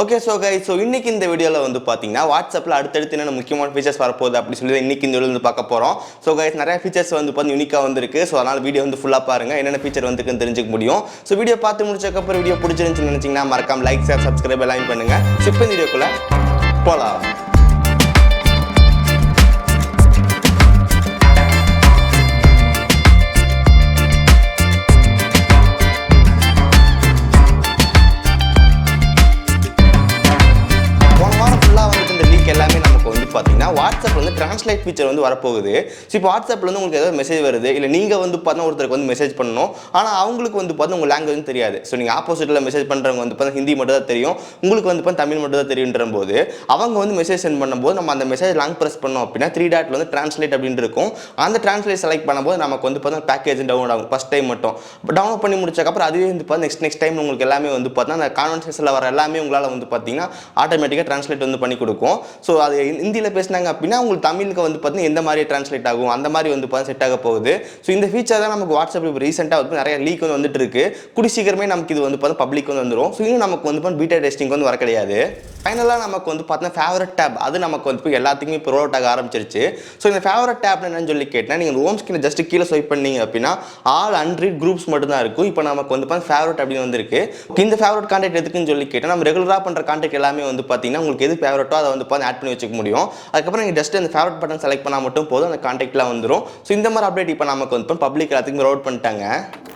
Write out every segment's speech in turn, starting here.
Okay so guys, so இன்னைக்கு இந்த வீடியோவில் வந்து பார்த்தீங்கன்னா வாட்ஸ்அப்பில் அடுத்தடுத்து என்னென்ன முக்கியமான ஃபீச்சர்ஸ் வரப்போகுது அப்படி சொல்லி இன்னைக்கு இந்த வீடியோவில் வந்து பார்க்க போகிறோம். ஸோ கைஸ், நிறைய ஃபீச்சர்ஸ் வந்து பார்த்தீங்கன்னா யூனிக்காக வந்துருக்கு. ஸோ அதனால் வீடியோ வந்து ஃபுல்லாக பாருங்கள், என்னென்ன ஃபீச்சர் வந்துருக்குன்னு தெரிஞ்சுக்க முடியும். ஸோ வீடியோ பார்த்து முடிச்சக்கப்புறம் வீடியோ பிடிச்சிருந்துச்சுன்னு நினச்சிங்கன்னா மறக்காம லைக், ஷேர், சப்ஸ்கிரைப் எல்லாம் பண்ணுங்கள். ஸோ இப்போ இந்த வீடியோக்குள்ளே போகலாம். பார்த்தீங்கன்னா வாட்ஸ்அப் வந்து டிரான்ஸ்லேட் ஃபீச்சர் வந்து வரப்போகுது. ஸோ இப்போ வாட்ஸ்அப்பில் வந்து உங்களுக்கு ஏதாவது மெசேஜ் வருது, இல்லை நீங்கள் வந்து பார்த்தா ஒருத்தருக்கு வந்து மெசேஜ் பண்ணணும், ஆனால் அவங்களுக்கு வந்து பார்த்தா உங்கள் லாங்குவேஜ் தெரியாது. ஸோ நீங்கள் ஆப்போசிட்டில் மெசேஜ் பண்ணுறவங்க வந்து பார்த்தா ஹிந்தி மட்டும் தான் தெரியும், உங்களுக்கு வந்து பார்த்தா தமிழ் மட்டும் தான் தெரியுன்ற போது அவங்க வந்து மெசேஜ் சென்ட் பண்ணும்போது நம்ம அந்த மெசேஜ் லாங் ப்ரெஸ் பண்ணோம் அப்படின்னா 3 டாட்ல வந்து டிரான்ஸ்லேட் அப்படின்னு இருக்கும். அந்த டிரான்ஸ்லேட் செலக்ட் பண்ணும்போது நமக்கு வந்து பார்த்தா பேக்கேஜ் டவுன்லோட் ஆகும் ஃபஸ்ட் டைம் மட்டும். டவுன்லோட் பண்ணி முடிச்சக்கப்புறம் அதுவே வந்து பார்த்தா நெக்ஸ்ட் டைம் உங்களுக்கு எல்லாமே வந்து பார்த்தா அந்த கான்வர்சேஷனில் வர எல்லாமே உங்களால் வந்து பார்த்தீங்கன்னா ஆட்டோமேட்டிக்காக டிரான்ஸ்லேட் வந்து பண்ணி கொடுக்கும். ஸோ அது ஹிந்தியில் பேசினாங்க அப்படின்னா உங்களுக்கு தமிழுக்கு வந்து பார்த்தீங்கன்னா எந்த மாதிரி டிரான்ஸ்லேட் ஆகும் அந்த மாதிரி வந்து பார்த்தா செட் ஆக போகுது. ஸோ இந்த ஃபீச்சர் தான் நமக்கு வாட்ஸ்அப் இப்போ ரீசெண்டாக வந்து நிறைய லீக் வந்து வந்துட்டு இருக்கு. கூடி சீக்கிரமே நமக்கு இது வந்து பார்த்தா பப்ளிக் வந்து வந்துடும். ஸோ இன்னும் நமக்கு வந்து பார்த்தா பீட்டா டெஸ்டிங் வந்து வர கிடையாது. ஃபைனலாக நமக்கு வந்து பார்த்தீங்கன்னா ஃபேவரட் டேப் அது நமக்கு வந்து இப்போ எல்லாத்துக்குமே இப்போ ரோல் அவுட் ஆக ஆரம்பிச்சிருச்சு. ஸோ இந்த ஃபேவரட் டேப் என்னன்னு சொல்லி கேட்டால் நீங்கள் ஹோம் ஸ்க்ரீன் ஜஸ்ட் கீழே ஸ்வைப் பண்ணீங்க அப்படின்னா ஆல் அன்ரீட் குரூப்ஸ் மட்டும் தான் இருக்கும். இப்போ நமக்கு வந்து பார்த்தா ஃபேவரட் அப்படின்னு வந்துருக்கு. இந்த ஃபேவரட் கான்டாக்ட் எதுக்குன்னு சொல்லி கேட்டால் நம்ம ரெகுலராக பண்ணுற கான்டாக்ட் எல்லாமே வந்து பார்த்தீங்கன்னா உங்களுக்கு எது ஃபேவரட்டோ அதை வந்து பார்த்து ஆட் பண்ணி வச்சுக்க முடியும். அதுக்கப்புறம் நீங்கள் ஜஸ்ட் அந்த ஃபேவரட் பட்டன் செலக்ட் பண்ணால் மட்டும் போதும், அந்த கான்டாக்ட்லாம் வந்துடும். ஸோ இந்த மாதிரி அப்டேட் இப்போ நமக்கு வந்து பப்ளிக் எல்லாத்துக்கும் ரோல் பண்ணிட்டாங்க.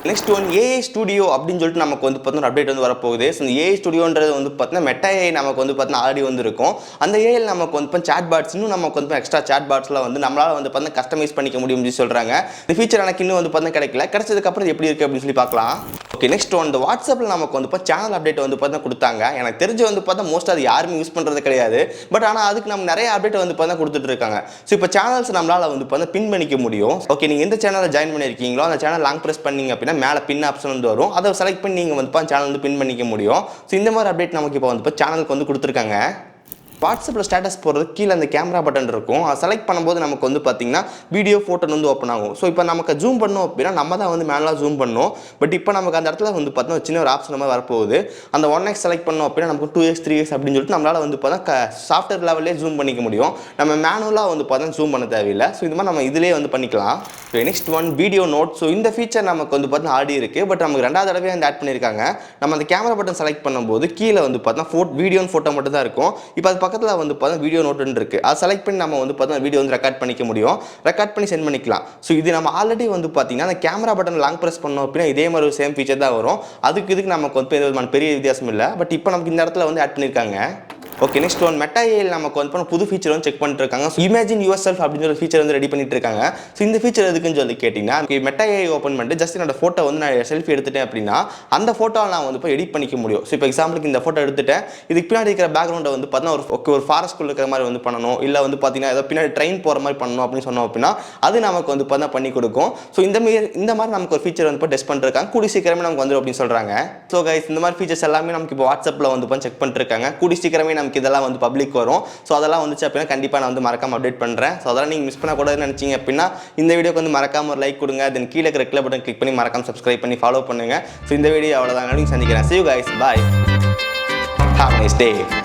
நெக்ஸ்ட் ஒன் ஏஐ ஸ்டுடியோ அப்படின்னு சொல்லிட்டு நமக்கு வந்து பார்த்தீங்கன்னா அப்டேட் வந்து வரப்போகுது. ஸோ இந்த ஏஐ ஸ்டுடியோன்றது வந்து பார்த்தீங்கன்னா மெட்டா ஏஐ நமக்கு வந்து பார்த்தீங்கன்னா ஆல்ரெடி வந்து இருக்கும். அந்த ஏஐயில் நமக்கு வந்து சாட் பாட்ஸ் இன்னும் நமக்கு வந்து எக்ஸ்ட்ரா சாட் பாட்ஸ்லாம் வந்து நம்மளால் வந்து பார்த்தீங்கன்னா கஸ்டமைஸ் பண்ணிக்க முடியும்னு சொல்கிறாங்க. இந்த ஃபீச்சர் எனக்கு இன்னும் வந்து பார்த்தீங்கன்னா கிடைக்கல, கிடைச்சதுக்கப்புறம் எப்படி இருக்குது அப்படின்னு சொல்லி பார்க்கலாம். ஓகே, நெக்ஸ்ட் ஒன் இந்த வாட்ஸ்அப்பில் நமக்கு வந்து சேனல் அப்டேட் வந்து பார்த்தீங்கன்னா கொடுத்தாங்க. எனக்கு தெரிஞ்சு வந்து பார்த்தா மோஸ்ட் அது யாருமே யூஸ் பண்ணுறது கிடையாது. பட் ஆனால் அதுக்கு நம்ம நிறைய அப்டேட் வந்து பார்த்தீங்கன்னா கொடுத்துட்டு இருக்காங்க. ஸோ இப்போ சேனல்ஸ் நம்மளால் வந்து பார்த்தா பின் பண்ணிக்க முடியும். ஓகே, நீங்கள் எந்த சேனலில் ஜாயின் பண்ணியிருக்கீங்களோ அந்த சேனல் லாங் ப்ரெஸ் பண்ணீங்க அப்படின்னா மேலே பின் ஆப்ஷன் வந்து வரும். அதை செலக்ட் பண்ணி நீங்கள் வந்து சேனல் வந்து பின் பண்ணிக்க முடியும். ஸோ இந்த மாதிரி அப்டேட் நமக்கு இப்போ வந்து சேனலுக்கு வந்து கொடுத்துருக்காங்க. வாட்ஸ்அப்பில் ஸ்டேட்டஸ் போடுறது கீழே அந்த கேமரா பட்டன் இருக்கும். அதை செலக்ட் பண்ணும்போது நமக்கு வந்து பார்த்தீங்கன்னா வீடியோ ஃபோட்டோ வந்து ஓப்பன் ஆகும். ஸோ இப்போ நமக்கு ஜூம் பண்ணோம் அப்படின்னா நம்ம தான் வந்து மேனலாக ஜூம் பண்ணணும். பட் இப்போ நமக்கு அந்த இடத்துல வந்து பார்த்தீங்கன்னா சின்ன ஒரு ஆப்ஷன் மாதிரி வரப்போகுது. அந்த 1x செலக்ட் பண்ணோம் அப்படின்னா நமக்கு 2x 3x அப்படின்னு சொல்லிட்டு நம்மளால் வந்து பார்த்தா சாஃப்ட்வேர் லெவல்லே ஜூம் பண்ணிக்க முடியும். நம்ம மேனுவலாக வந்து பார்த்தா ஜூம் பண்ண தேவையில்லை. ஸோ இது மாதிரி நம்ம இதிலே வந்து பண்ணிக்கலாம். So next one video note. So இந்த ஃபீச்சர் நமக்கு வந்து பார்த்தா ஆடி இருக்குது. பட் நமக்கு 2வது தடவை வந்து ஆட் பண்ணியிருக்காங்க. நம்ம அந்த கேமரா பட்டன் செலக்ட் பண்ணும்போது கீழே வந்து பார்த்தா வீடியோ ஃபோட்டோ மட்டும் தான் இருக்கும். இப்போ அது பக்கத்தில் வந்து பார்த்தா வீடியோ நோட்டுன்னு இருக்குது. அதை செலக்ட் பண்ணி நம்ம வந்து பார்த்தா வீடியோ வந்து ரெக்கார்ட் பண்ணிக்க முடியும். ரெக்கார்ட் பண்ணி சென்ட் பண்ணிக்கலாம். ஸோ இது நம்ம ஆல்ரெடி வந்து பார்த்தீங்கன்னா அந்த கேமரா பட்டன் லாங் ப்ரெஸ் பண்ணோம் அப்படின்னா இதே மாதிரி ஒரு சேம் ஃபீச்சர் தான் வரும். இதுக்கு நமக்கு வந்து பெரிய வித்தியாசம் இல்லை. பட் இப்போ நமக்கு இந்த இடத்துல வந்து ஆட் பண்ணியிருக்காங்க. ஓகே, நெக்ஸ்ட் ஒன் மெட்டா ஏஐயில் நமக்கு வந்து புது ஃபீச்சர் வந்து செக் பண்ணிட்டு இருக்காங்க. ஸோ இமேஜின் யுவர் செல்ஃப் அப்படின்னு ஒரு ஃபீச்சர் வந்து ரெடி பண்ணிட்டு இருக்காங்க. ஸோ இந்த ஃபீச்சர் எதுக்குன்னு சொல்லி கேட்டிங்கன்னா மெட்டா ஏஐ ஓப்பன் பண்ணிட்டு ஜஸ்ட் என்னோட ஃபோட்டோ வந்து நான் செல்ஃபி எடுத்துட்டேன் அப்படின்னா அந்த ஃபோட்டோவை நான் வந்து எடிட் பண்ணிக்க முடியும். ஸோ இப்போ எக்ஸாம்பிளுக்கு இந்த ஃபோட்டோ எடுத்துட்டேன், இதுக்கு பின்னாடி இருக்கிற பேக்ரவுண்டை வந்து பார்த்தீங்கன்னா ஒரு ஃபாரஸ்ட்குள்ள இருக்கிற மாதிரி வந்து பண்ணணும், இல்லை வந்து பார்த்தீங்கன்னா ஏதோ பின்னாடி ட்ரெயின் போகிற மாதிரி பண்ணணும் அப்படின்னு சொன்னோம் அப்படின்னா அது நமக்கு வந்து பார்த்தா பண்ணி கொடுக்கும். ஸோ இந்த மாதிரி நமக்கு ஒரு ஃபீச்சர் வந்து டெஸ்ட் பண்ணிருக்காங்க. கூடி சீக்கிரமே நமக்கு வந்துடும் அப்படின்னு சொல்கிறாங்க. ஸோ கைஸ், இந்த மாதிரி ஃபீச்சர்ஸ் எல்லாமே நமக்கு இப்போ வாட்ஸ்அப்பில் வந்து செக் பண்ணிருக்காங்க. கூடி சீக்கிரமே நமக்கு இதெல்லாம் வந்து பப்ளிக் வரும். ஸோ அதெல்லாம் வந்துச்சு அப்படின்னா கண்டிப்பாக நான் வந்து மறக்காம அப்டேட் பண்ணுறேன். ஸோ அதெல்லாம் நீங்கள் மிஸ் பண்ணக்கூடாதுன்னு நினச்சிங்க அப்படின்னா இந்த வீடியோக்கு வந்து மறக்காம ஒரு லைக் கொடுங்க. தென் கீழே இருக்கிற கிளிக் பட்டன் கிளிக் பண்ணி மறக்காம சப்ஸ்கிரைப் பண்ணி ஃபாலோ பண்ணுங்கள். ஸோ இந்த வீடியோ அவ்வளோதான், சந்திக்கிறேன். See you guys, bye. Have a nice day.